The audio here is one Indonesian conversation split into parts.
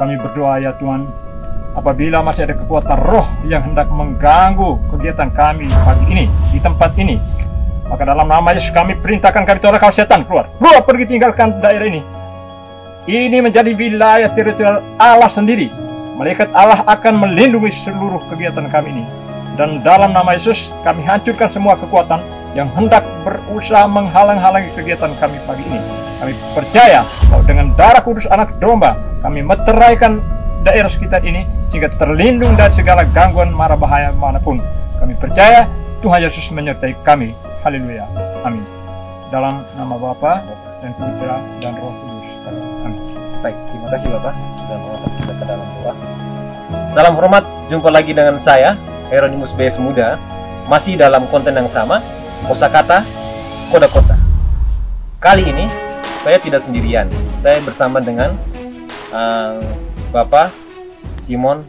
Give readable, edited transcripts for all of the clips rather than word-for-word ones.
Kami berdoa ya Tuhan, apabila masih ada kekuatan roh yang hendak mengganggu kegiatan kami pagi ini di tempat ini, maka dalam nama Yesus kami perintahkan kami tolak kau setan, keluar pergi tinggalkan daerah ini. Ini menjadi wilayah teritorial Allah sendiri. Malaikat Allah akan melindungi seluruh kegiatan kami ini. Dan dalam nama Yesus kami hancurkan semua kekuatan yang hendak berusaha menghalang-halangi kegiatan kami pagi ini. Kami percaya bahwa dengan darah kudus anak domba kami meteraikan daerah sekitar ini sehingga terlindung dari segala gangguan mara bahaya manapun. Kami percaya Tuhan Yesus menyertai kami. Haleluya. Amin. Dalam nama Bapa dan Putra dan Roh Kudus. Amin. Baik, terima kasih Bapak sudah mengangkat kita ke dalam doa. Salam hormat, jumpa lagi dengan saya Hieronymus BS Muda, masih dalam konten yang sama, kosakata koda kosa. Kali ini saya tidak sendirian, saya bersama dengan Bapak Simon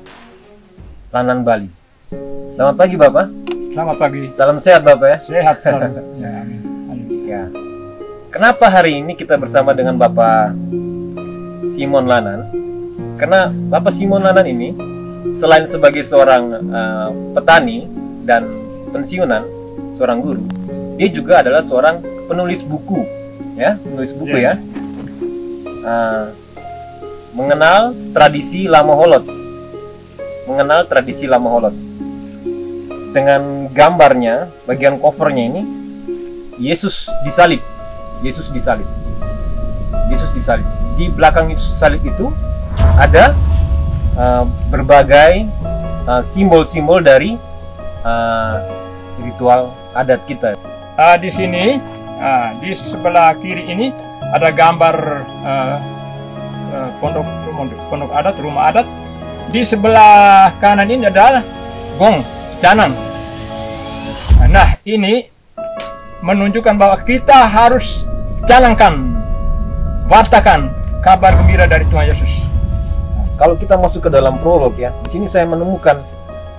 Lanan Bali. Selamat pagi Bapak. Selamat pagi. Salam sehat Bapak ya. Sehat selalu. Ya, amin. Ya. Kenapa hari ini kita bersama dengan Bapak Simon Lanan? Karena Bapak Simon Lanan ini selain sebagai seorang petani dan pensiunan, seorang guru, dia juga adalah seorang penulis buku, ya, penulis buku ya. Mengenal tradisi Lama Holot, dengan gambarnya, bagian covernya ini, Yesus disalib. Di belakang Yesus salib itu ada berbagai simbol-simbol dari ritual adat kita. Di sini, di sebelah kiri ini ada gambar pondok adat, rumah adat. Di sebelah kanan ini adalah gong canang. Nah, ini menunjukkan bahwa kita harus canangkan, wartakan kabar gembira dari Tuhan Yesus. Kalau kita masuk ke dalam prolog ya, di sini saya menemukan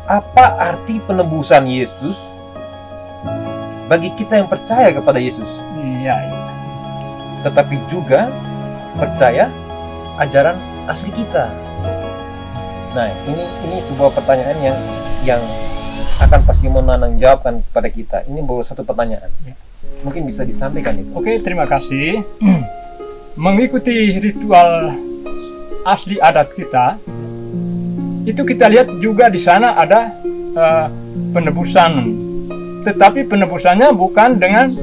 apa arti penebusan Yesus bagi kita yang percaya kepada Yesus. Iya. Tetapi juga percaya ajaran asli kita. Nah, ini sebuah pertanyaan yang akan Pak Simon Lanan jawabkan kepada kita. Ini baru satu pertanyaan. Mungkin bisa disampaikan itu. Oke, terima kasih. Mengikuti ritual asli adat kita, itu kita lihat juga di sana ada penebusan. Tetapi penebusannya bukan dengan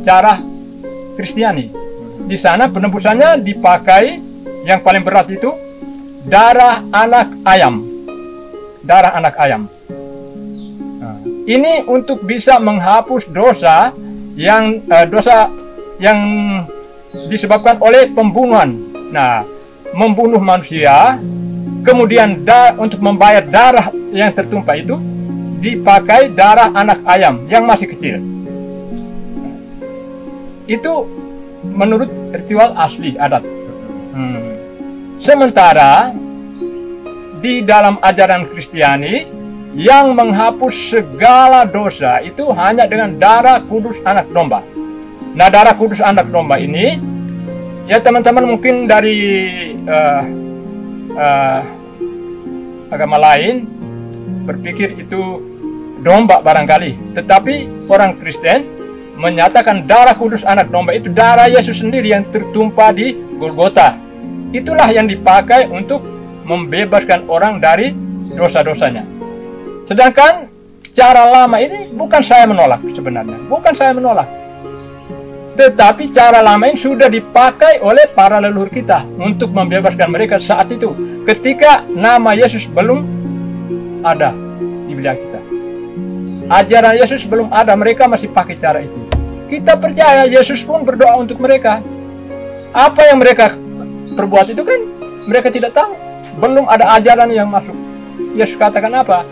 cara Kristiani. Di sana penebusannya dipakai yang paling berat itu darah anak ayam. Nah, ini untuk bisa menghapus dosa yang disebabkan oleh pembunuhan. Nah, membunuh manusia, kemudian untuk membayar darah yang tertumpah itu dipakai darah anak ayam yang masih kecil. Itu menurut ritual asli adat. Sementara di dalam ajaran Kristiani yang menghapus segala dosa itu hanya dengan darah kudus anak domba. Nah, darah kudus anak domba ini, ya teman-teman mungkin dari agama lain berpikir itu domba barangkali. Tetapi orang Kristen menyatakan darah kudus anak domba itu darah Yesus sendiri yang tertumpah di Golgota. Itulah yang dipakai untuk membebaskan orang dari dosa-dosanya. Sedangkan cara lama ini bukan saya menolak sebenarnya. Bukan saya menolak. Tetapi cara lama ini sudah dipakai oleh para leluhur kita untuk membebaskan mereka saat itu. Ketika nama Yesus belum ada di wilayah kita. Ajaran Yesus belum ada, mereka masih pakai cara itu. Kita percaya Yesus pun berdoa untuk mereka. Apa yang mereka perbuat itu kan mereka tidak tahu. Belum ada ajaran yang masuk. Yesus katakan apa?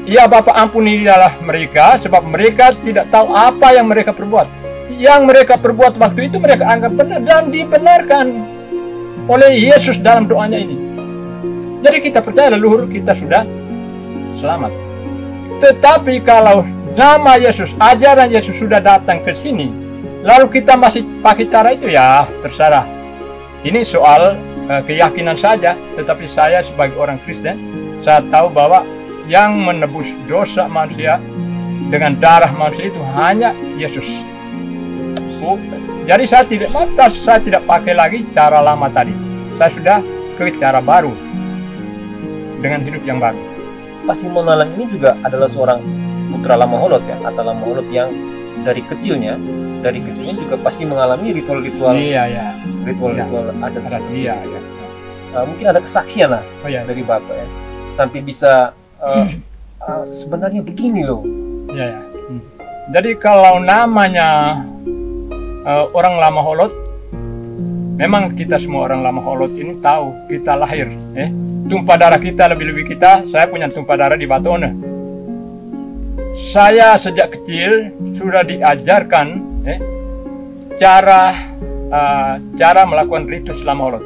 Ya Bapa, ampunilah mereka, sebab mereka tidak tahu apa yang mereka perbuat. Yang mereka perbuat waktu itu mereka anggap benar dan dibenarkan oleh Yesus dalam doanya ini. Jadi kita percaya leluhur kita sudah selamat. Tetapi kalau nama Yesus, ajaran Yesus sudah datang ke sini, lalu kita masih pakai cara itu, ya terserah. Ini soal keyakinan saja, tetapi saya sebagai orang Kristen, saya tahu bahwa yang menebus dosa manusia dengan darah manusia itu hanya Yesus. Jadi saya tidak pakai lagi cara lama tadi. Saya sudah ke cara baru dengan hidup yang baru. Pak Simon Lanan ini juga adalah seorang putra Lama Holot ya, atau Lama Holot yang dari kecilnya juga pasti mengalami ritual-ritual. Iya. Ritual-ritual adat. Iya. Mungkin ada kesaksian lah dari Bapak ya, sampai bisa sebenarnya begini loh. Iya. Jadi kalau namanya orang Lama Holot, memang kita semua orang Lama Holot ini tahu kita lahir, tumpah darah kita lebih-lebih kita. Saya punya tumpah darah di Batone. Saya sejak kecil sudah diajarkan cara melakukan ritus Lama Holot.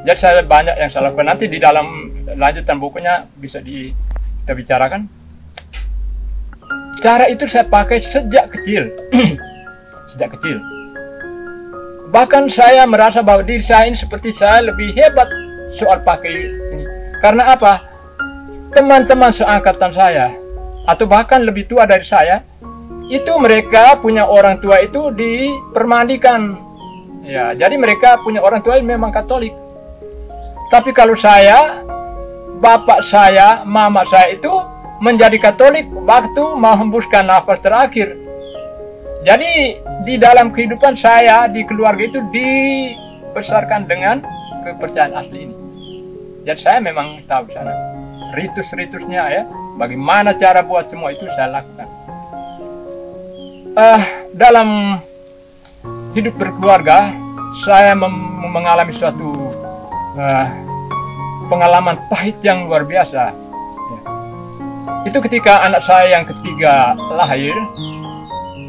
Jadi saya banyak yang saya lakukan. Nanti di dalam lanjutan bukunya bisa kita bicarakan. Cara itu saya pakai sejak kecil. Sejak kecil. Bahkan saya merasa bahwa diri saya ini seperti saya lebih hebat soal pakai ini. Karena apa? Teman-teman seangkatan saya, atau bahkan lebih tua dari saya, itu mereka punya orang tua itu dipermandikan. Ya, jadi mereka punya orang tua yang memang Katolik. Tapi kalau saya, bapak saya, mama saya itu menjadi Katolik waktu menghembuskan nafas terakhir. Jadi di dalam kehidupan saya di keluarga itu dibesarkan dengan kepercayaan asli ini. Jadi saya memang tahu sana ritus-ritusnya ya, bagaimana cara buat semua itu saya lakukan. Dalam hidup berkeluarga saya mengalami suatu pengalaman pahit yang luar biasa. Itu ketika anak saya yang ketiga lahir.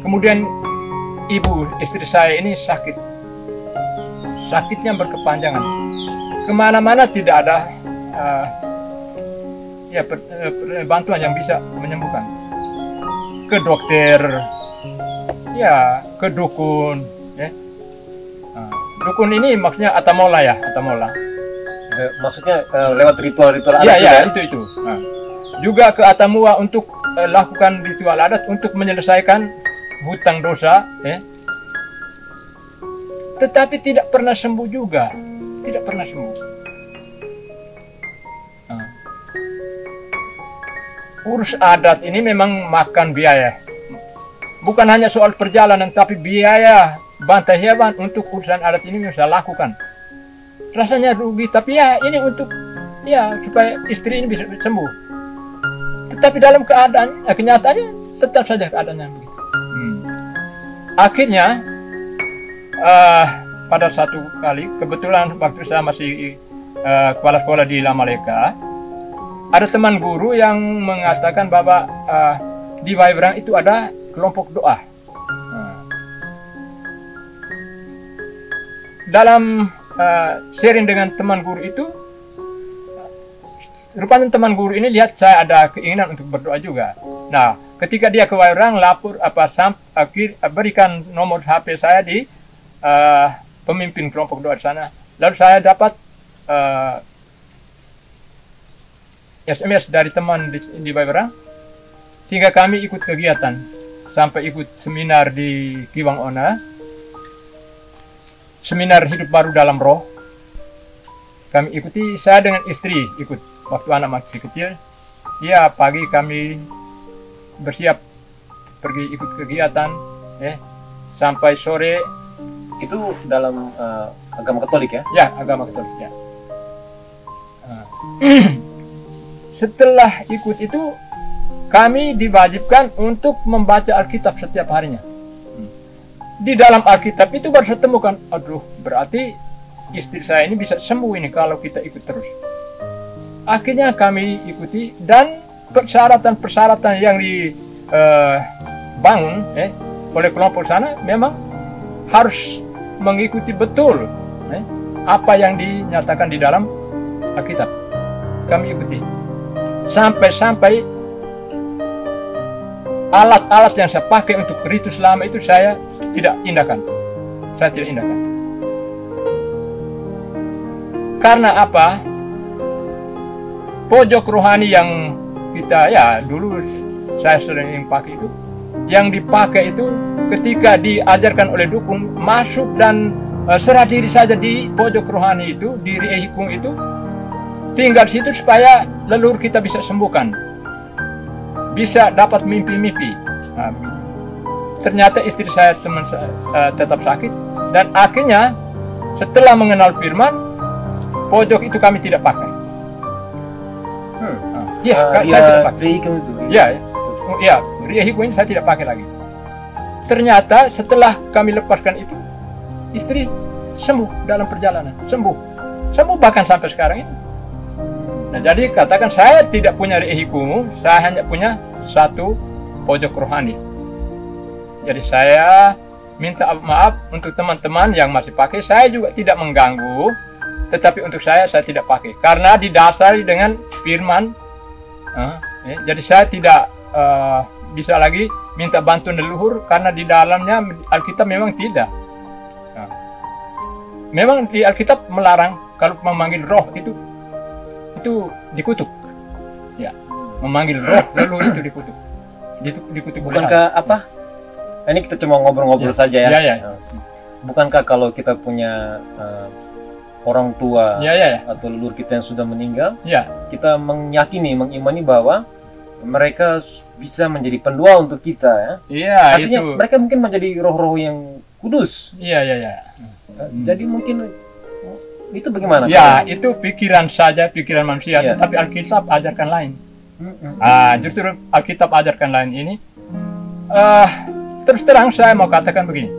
Kemudian istri saya ini sakit. Sakitnya berkepanjangan. Kemana-mana tidak ada bantuan yang bisa menyembuhkan. Ke dokter, ke dukun. Dukun ini maksudnya atamola ya, atamola. Maksudnya lewat ritual-ritual adat. Iya, itu. Juga ke atamua untuk lakukan ritual adat untuk menyelesaikan hutang dosa, tetapi tidak pernah sembuh juga, tidak pernah sembuh. Urus adat ini memang makan biaya, bukan hanya soal perjalanan, tapi biaya bantai hewan untuk urusan adat ini saya lakukan. Rasanya rugi, tapi ini untuk supaya istri ini bisa sembuh. Tetapi dalam keadaan kenyataannya tetap saja keadaannya begitu. Akhirnya pada satu kali kebetulan waktu saya masih kepala sekolah di Lamaleka, ada teman guru yang mengatakan bahwa di Waiberang itu ada kelompok doa. Dalam sharing dengan teman guru itu, rupanya teman guru ini lihat saya ada keinginan untuk berdoa juga. Nah, ketika dia ke Waiberang, berikan nomor HP saya di pemimpin kelompok doa di sana. Lalu saya dapat SMS dari teman di Waiberang, sehingga kami ikut kegiatan sampai ikut seminar di Kiwang Ona, seminar hidup baru dalam roh. Kami ikuti, saya dengan istri ikut waktu anak masih kecil. Ya, pagi kami bersiap pergi ikut kegiatan, sampai sore. Itu dalam agama Katolik ya? Ya, agama Katolik ya. Setelah ikut itu, kami diwajibkan untuk membaca Alkitab setiap harinya. Di dalam Alkitab itu baru saya temukan, aduh, berarti istri saya ini bisa sembuh ini kalau kita ikut terus. Akhirnya kami ikuti, dan persyaratan-persyaratan yang dibangun oleh kelompok sana memang harus mengikuti betul apa yang dinyatakan di dalam Alkitab. Kami ikuti sampai alat-alat yang saya pakai untuk ritus lama itu saya tidak indahkan. Karena apa? Pojok rohani yang kita, ya dulu saya sering pakai itu, yang dipakai itu ketika diajarkan oleh dukun, masuk dan serah diri saja di pojok rohani itu, di Riehikung itu, tinggal di situ supaya leluhur kita bisa sembuhkan, bisa dapat mimpi-mimpi. Nah, ternyata istri saya, teman saya tetap sakit, dan akhirnya setelah mengenal firman, pojok itu kami tidak pakai. Saya tidak pakai. Ya, Riehikung ini saya tidak pakai lagi. Ternyata setelah kami lepaskan itu, istri sembuh dalam perjalanan, sembuh bahkan sampai sekarang ini. Nah, jadi katakan saya tidak punya Riehikung, saya hanya punya satu pojok rohani. Jadi saya minta maaf untuk teman-teman yang masih pakai. Saya juga tidak mengganggu, tetapi untuk saya tidak pakai karena didasari dengan firman. Jadi saya tidak bisa lagi minta bantuan leluhur karena di dalamnya Alkitab memang tidak. Memang di Alkitab melarang kalau memanggil roh itu dikutuk. Ya, memanggil roh leluhur itu dikutuk. Dikutuk. Bukankah apa? Ini kita cuma ngobrol-ngobrol saja ya. Ya. Bukankah kalau kita punya orang tua atau leluhur kita yang sudah meninggal, kita mengimani bahwa mereka bisa menjadi pendua untuk kita, ya. Artinya itu. Mereka mungkin menjadi roh-roh yang kudus. Iya. Jadi mungkin itu bagaimana? Ya, itu pikiran manusia, tapi Alkitab ajarkan lain. Justru Alkitab ajarkan lain ini. Terus terang saya mau katakan begini.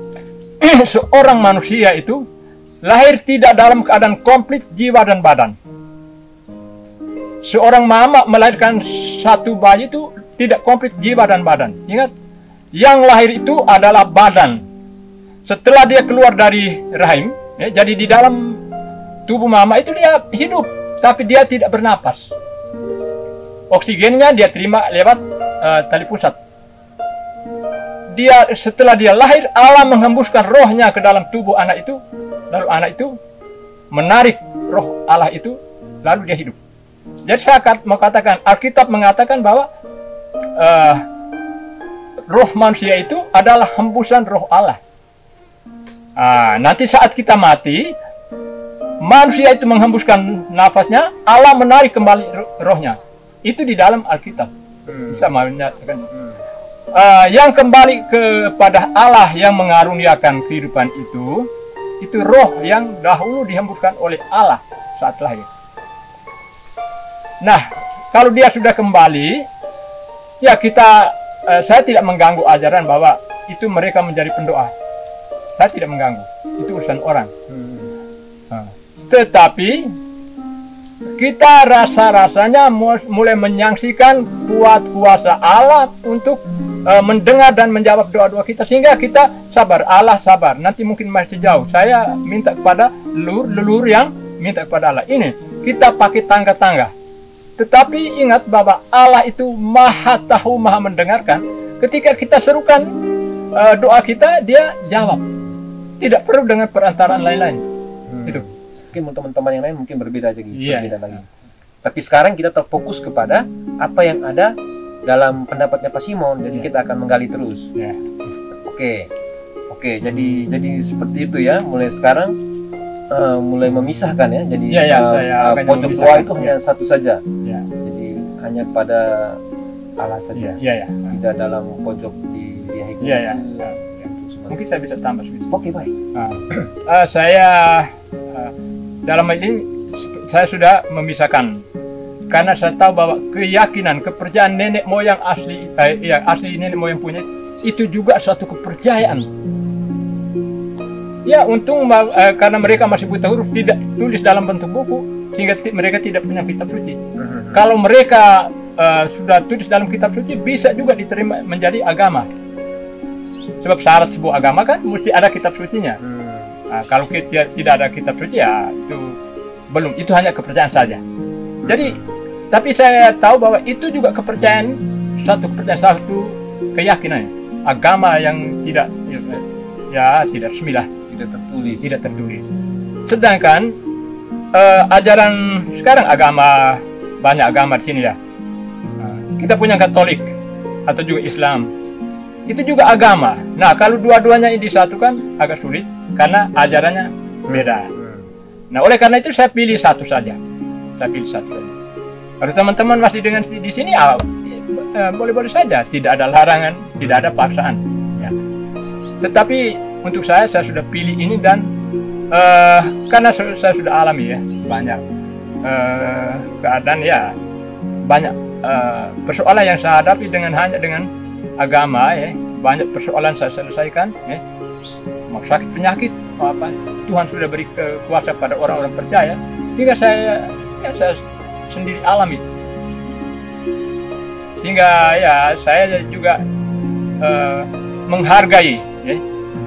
Seorang manusia itu lahir tidak dalam keadaan komplit jiwa dan badan. Seorang mama melahirkan satu bayi itu tidak komplit jiwa dan badan. Ingat, yang lahir itu adalah badan. Setelah dia keluar dari rahim, jadi di dalam tubuh mama itu dia hidup, tapi dia tidak bernapas. Oksigennya dia terima lewat tali pusat. Setelah dia lahir, Allah menghembuskan rohnya ke dalam tubuh anak itu, lalu anak itu menarik roh Allah itu, lalu dia hidup. Jadi saya mau katakan, Alkitab mengatakan bahwa roh manusia itu adalah hembusan roh Allah. Nanti saat kita mati, manusia itu menghembuskan nafasnya, Allah menarik kembali rohnya. Itu di dalam Alkitab. Bisa menyatakan. Yang kembali kepada Allah yang mengaruniakan kehidupan itu roh yang dahulu dihembuskan oleh Allah saat lahir. Nah, kalau dia sudah kembali, ya saya tidak mengganggu ajaran bahwa itu mereka menjadi pendoa. Saya tidak mengganggu, itu urusan orang. Tetapi kita rasa-rasanya mulai menyaksikan kuat kuasa Allah untuk mendengar dan menjawab doa-doa kita, sehingga kita sabar. Allah sabar, nanti mungkin masih jauh. Saya minta kepada leluhur yang minta kepada Allah. Ini kita pakai tangga-tangga. Tetapi ingat bahwa Allah itu maha tahu, maha mendengarkan. Ketika kita serukan doa kita, dia jawab. Tidak perlu dengan perantaraan lain-lain. Itu. Mungkin teman-teman yang lain mungkin berbeda lagi. Tapi sekarang kita terfokus kepada apa yang ada dalam pendapatnya Pak Simon. Jadi kita akan menggali terus. Oke. Jadi seperti itu ya. Mulai sekarang mulai memisahkan ya. Jadi pojok doa itu hanya satu saja. Jadi hanya pada Allah saja. Tidak dalam pojok di Riehikung. Mungkin saya bisa tambah sedikit. Oke, baik. Saya dalam hal ini saya sudah memisahkan, karena saya tahu bahwa keyakinan, kepercayaan nenek moyang asli nenek moyang punya itu juga suatu kepercayaan. Ya, untung karena mereka masih buta huruf, tidak tulis dalam bentuk buku, sehingga mereka tidak punya kitab suci. Kalau mereka sudah tulis dalam kitab suci, bisa juga diterima menjadi agama. Sebab syarat sebuah agama kan mesti ada kitab sucinya. Kalau tidak ada kitab suci, ya itu belum. Itu hanya kepercayaan saja. Jadi, tapi saya tahu bahwa itu juga kepercayaan, satu keyakinan, agama yang tidak resmi lah, tidak tertulis. Sedangkan ajaran sekarang agama, banyak agama di sini ya. Kita punya Katolik atau juga Islam, itu juga agama. Nah, kalau dua-duanya ini disatukan agak sulit karena ajarannya beda. Nah, oleh karena itu saya pilih satu saja. Saya pilih satu saja. Kalau teman-teman masih dengan di sini, boleh-boleh saja, tidak ada larangan, tidak ada paksaan. Ya. Tetapi untuk saya sudah pilih ini dan karena saya sudah alami ya banyak keadaan ya, banyak persoalan yang saya hadapi hanya dengan agama ya, banyak persoalan saya selesaikan ya. Mau sakit penyakit mau apa, Tuhan sudah beri kuasa pada orang-orang percaya, sehingga saya sendiri alami, sehingga ya saya juga menghargai ya,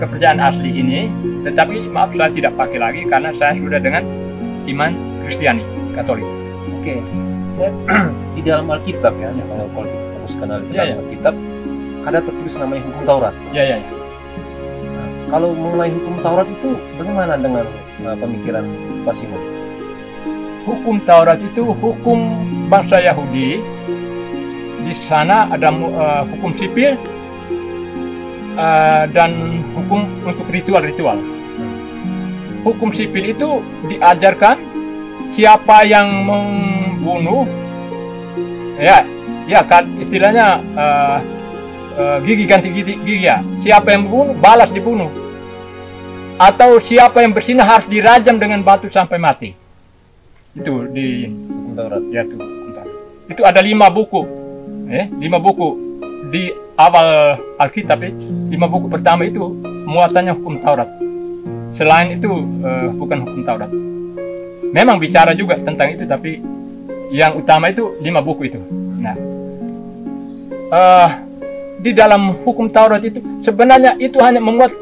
kepercayaan asli ini. Tetapi maaf, saya tidak pakai lagi karena saya sudah dengan iman Kristiani Katolik. Oke, saya di dalam Alkitab ya, kalau kita kenal di dalam Alkitab ada tertulis namanya hukum Taurat. Ya. Nah, kalau mengenai hukum Taurat itu bagaimana dengan pemikiran Pak Simon? Hukum Taurat itu hukum bangsa Yahudi. Di sana ada hukum sipil dan hukum untuk ritual-ritual. Hukum sipil itu diajarkan siapa yang membunuh, ya kan istilahnya gigi ganti gigi ya. Siapa yang membunuh balas dibunuh, atau siapa yang berzinah harus dirajam dengan batu sampai mati. Itu di hukum Taurat. Ya tuh. Itu ada 5 buku, 5 buku di awal Alkitab. 5 buku pertama itu muatannya hukum Taurat. Selain itu bukan hukum Taurat. Memang bicara juga tentang itu, tapi yang utama itu 5 buku itu. Nah, di dalam hukum Taurat itu sebenarnya itu hanya memuat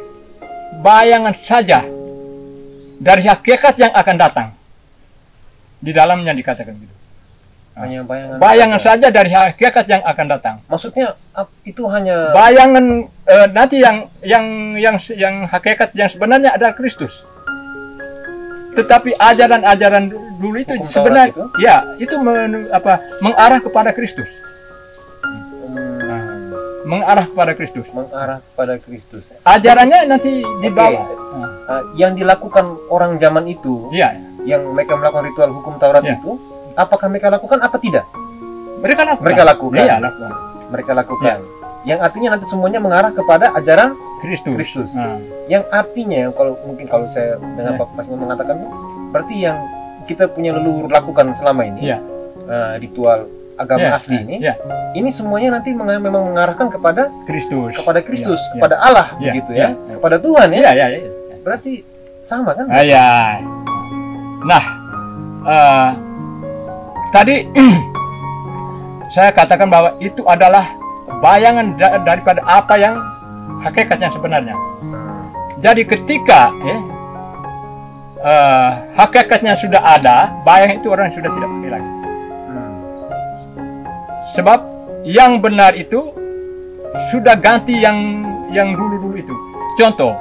bayangan saja dari hakikat yang akan datang. Di dalamnya dikatakan gitu. Hanya bayangan saja dari hakikat yang akan datang. Maksudnya itu hanya bayangan nanti yang hakikat yang sebenarnya adalah Kristus. Tetapi ajaran-ajaran dulu itu hukum sebenarnya itu? Ya, itu mengarah kepada Kristus. Mengarah kepada Kristus. Mengarah kepada Kristus. Ajarannya nanti dibawa. Yang dilakukan orang zaman itu, Iya. Yang mereka melakukan ritual hukum Taurat Ya. itu, apakah mereka lakukan apa tidak? Mereka lakukan. Mereka lakukan. Iya, lakukan. Mereka lakukan. Yang artinya nanti semuanya mengarah kepada ajaran Kristus. Yang artinya kalau saya dengan Pak Simon mengatakan, berarti yang kita punya leluhur lakukan selama ini, ritual agama asli ini, ini semuanya nanti memang mengarahkan kepada Kristus. Kepada Allah, begitu ya, kepada Tuhan ya. Iya. Berarti sama kan? Iya. Nah, tadi saya katakan bahwa itu adalah bayangan daripada apa yang hakikatnya sebenarnya. Jadi ketika hakikatnya sudah ada, bayangan itu orang sudah tidak pakai lagi. Sebab yang benar itu sudah ganti yang dulu-dulu itu. Contoh,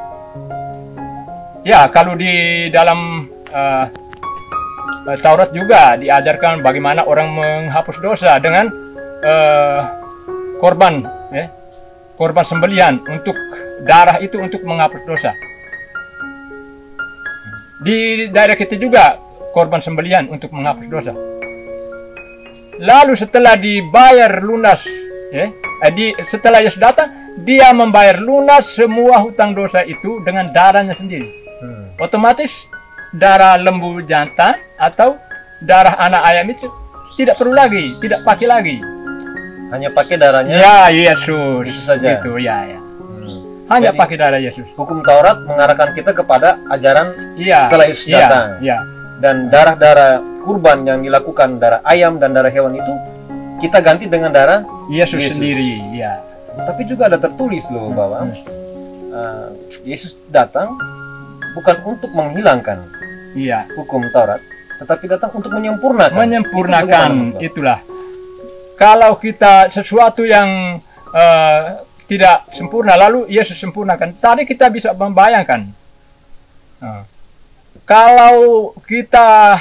ya kalau di dalam Taurat juga diajarkan bagaimana orang menghapus dosa dengan korban sembelihan, untuk darah itu untuk menghapus dosa. Di daerah kita juga korban sembelihan untuk menghapus dosa. Lalu setelah dibayar lunas, setelah Yesus datang, dia membayar lunas semua hutang dosa itu dengan darahnya sendiri. Otomatis darah lembu jantan atau darah anak ayam itu tidak perlu lagi, tidak pakai lagi. Hanya pakai darahnya. Ya, Yesus. Itu saja. Itu ya. Hanya Jadi, pakai darah Yesus. Hukum Taurat mengarahkan kita kepada ajaran setelah Yesus datang. Iya. Dan darah-darah kurban yang dilakukan, darah ayam dan darah hewan itu kita ganti dengan darah Yesus sendiri. Ya. Tapi juga ada tertulis loh bahwa Yesus datang bukan untuk menghilangkan hukum Taurat, tetapi datang untuk menyempurnakan. Menyempurnakan, itulah. Kalau kita sesuatu yang tidak sempurna, lalu Yesus sempurnakan. Tadi kita bisa membayangkan kalau kita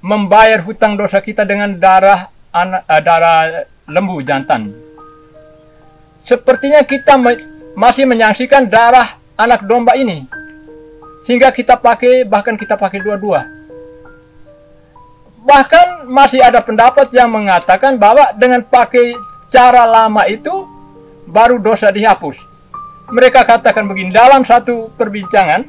membayar hutang dosa kita dengan darah lembu jantan, sepertinya kita masih menyaksikan darah anak domba ini, sehingga kita pakai, bahkan kita pakai dua-dua. Bahkan masih ada pendapat yang mengatakan bahwa dengan pakai cara lama itu baru dosa dihapus. Mereka katakan begini dalam satu perbincangan,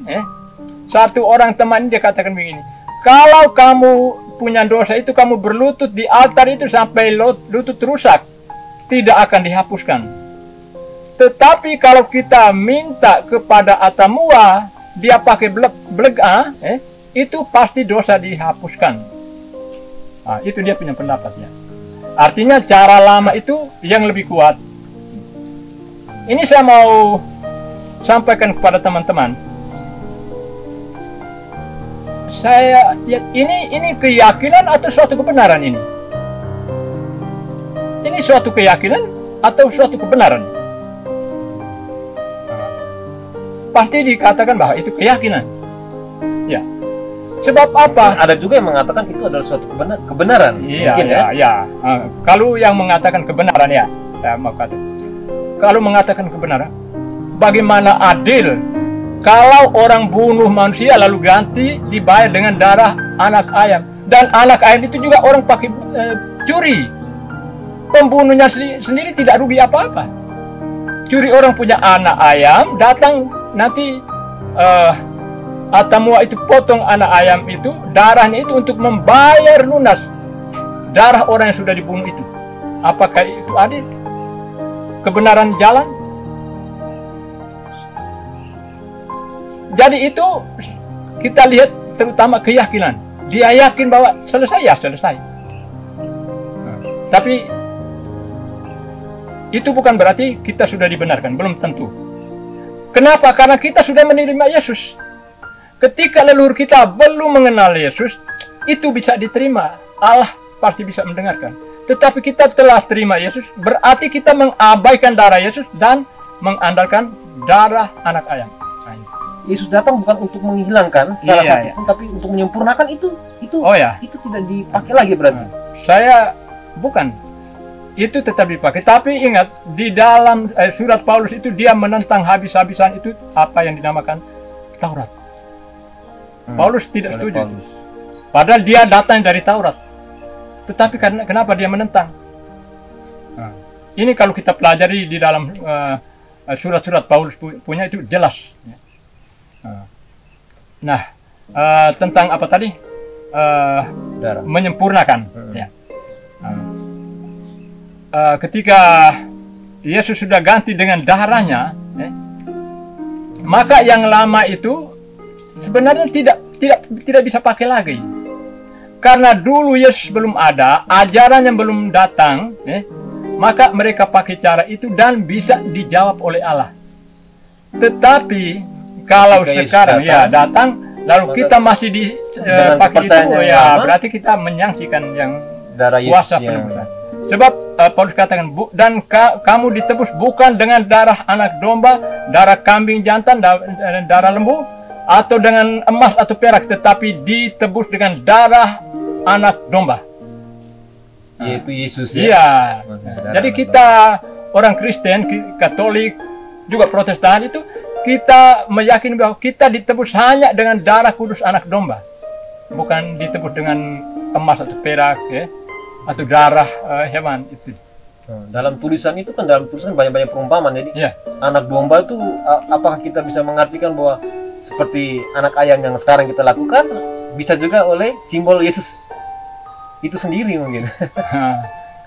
satu orang teman dia katakan begini, kalau kamu punya dosa itu, kamu berlutut di altar itu sampai lutut rusak, tidak akan dihapuskan. Tetapi kalau kita minta kepada Atamua, dia pakai blega, itu pasti dosa dihapuskan. Nah, itu dia punya pendapatnya. Artinya cara lama itu yang lebih kuat. Ini saya mau sampaikan kepada teman-teman. Ini keyakinan atau suatu kebenaran ini? Ini suatu keyakinan atau suatu kebenaran? Pasti dikatakan bahwa itu keyakinan. Ya. Sebab apa? Ada juga yang mengatakan itu adalah suatu kebenaran. Iya, mungkin, ya. Kalau yang mengatakan kebenaran, ya, saya mau katakan. Kalau mengatakan kebenaran, bagaimana adil kalau orang bunuh manusia lalu ganti dibayar dengan darah anak ayam, dan anak ayam itu juga orang pakai curi. Pembunuhnya sendiri tidak rugi apa-apa. Curi orang punya anak ayam, datang nanti Atamua itu potong anak ayam itu, darahnya itu untuk membayar lunas darah orang yang sudah dibunuh itu. Apakah itu adil? Kebenaran jalan? Jadi itu kita lihat terutama keyakinan. Dia yakin bahwa selesai, ya selesai. Tapi itu bukan berarti kita sudah dibenarkan, belum tentu. Kenapa? Karena kita sudah menerima Yesus. Ketika leluhur kita belum mengenal Yesus, itu bisa diterima. Allah pasti bisa mendengarkan. Tetapi kita telah terima Yesus, berarti kita mengabaikan darah Yesus dan mengandalkan darah anak ayam. Yesus datang bukan untuk menghilangkan salah satu, tapi untuk menyempurnakan itu tidak dipakai lagi berarti. Saya bukan. Itu tetap dipakai. Tapi ingat, di dalam surat Paulus itu dia menentang habis-habisan itu apa yang dinamakan Taurat. Paulus tidak setuju. Padahal dia datang dari Taurat. Tetapi kenapa dia menentang? Ini kalau kita pelajari di dalam surat-surat Paulus punya itu jelas. Nah, tentang apa tadi? Menyempurnakan. Ya. Ketika Yesus sudah ganti dengan darahnya, maka yang lama itu sebenarnya tidak bisa pakai lagi. Karena dulu Yesus belum ada, ajaran yang belum datang, maka mereka pakai cara itu dan bisa dijawab oleh Allah. Tetapi kalau sekarang datang, lalu kita masih dipakai itu, berarti kita menyaksikan yang kuasa penebusan. Sebab Paulus katakan, dan kamu ditebus bukan dengan darah anak domba, darah kambing jantan, darah lembu, atau dengan emas atau perak, tetapi ditebus dengan darah anak domba. Yaitu Yesus, ya? Iya. Jadi kita orang Kristen, Katolik, juga Protestan itu, kita meyakini bahwa kita ditebus hanya dengan darah kudus anak domba. Bukan ditebus dengan emas atau perak, atau darah hewan itu. Dalam tulisan itu kan, banyak-banyak perumpamaan. Jadi anak domba itu apakah kita bisa mengartikan bahwa seperti anak ayam yang sekarang kita lakukan, bisa juga oleh simbol Yesus itu sendiri mungkin.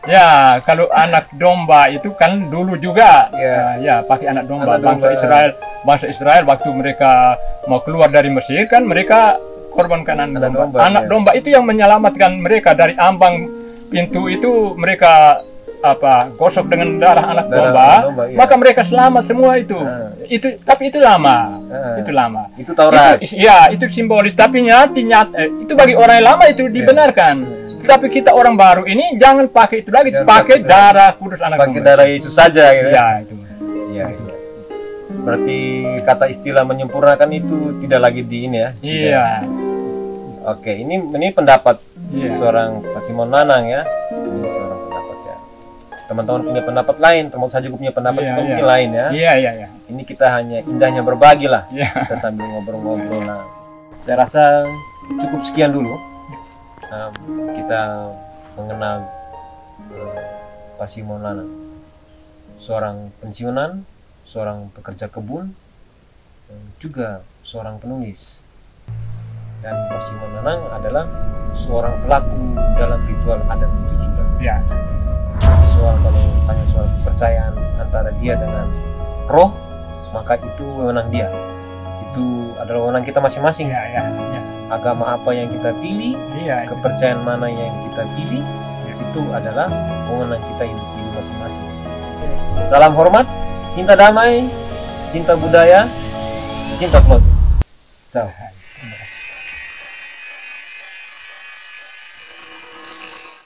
Ya, kalau anak domba itu kan dulu juga pakai anak domba. Bangsa Israel waktu mereka mau keluar dari Mesir kan mereka korbankan anak domba. Anak domba itu yang menyelamatkan mereka dari ambang pintu itu, mereka gosok dengan darah anak domba, maka mereka selamat semua itu. Tapi itu lama. Itu Taurat. Itu simbolis, tapi itu bagi orang yang lama itu dibenarkan. Tapi kita orang baru ini jangan pakai itu lagi, pakai darah kudus anak domba. Pakai darah Yesus saja gitu. Ya, itu. Berarti kata istilah menyempurnakan itu tidak lagi di ini ya? Iya. Oke, ini pendapat Iya. seorang Pak Simon Lanang ya. Ini seorang pendapat ya. Teman-teman punya pendapat lain, termasuk saya juga punya pendapat Iya, mungkin iya. lain ya. Iya, iya, iya. Ini kita hanya indahnya berbagi lah. Iya. Kita sambil ngobrol-ngobrol. Nah, saya rasa cukup sekian dulu. Kita mengenal Pak Simon Lanang, seorang pensiunan, seorang pekerja kebun, dan juga seorang penulis. Dan Pak Simon Lanang adalah seorang pelaku dalam ritual adat itu juga. Iya. Kalau tanya soal kepercayaan antara dia dengan roh, maka itu wewenang dia. Itu adalah wewenang kita masing-masing. Iya, iya, iya. Agama apa yang kita pilih, Iya. kepercayaan mana yang kita pilih, itu adalah wewenang kita individu masing-masing. Salam hormat, cinta damai, cinta budaya, cinta plot. Ciao.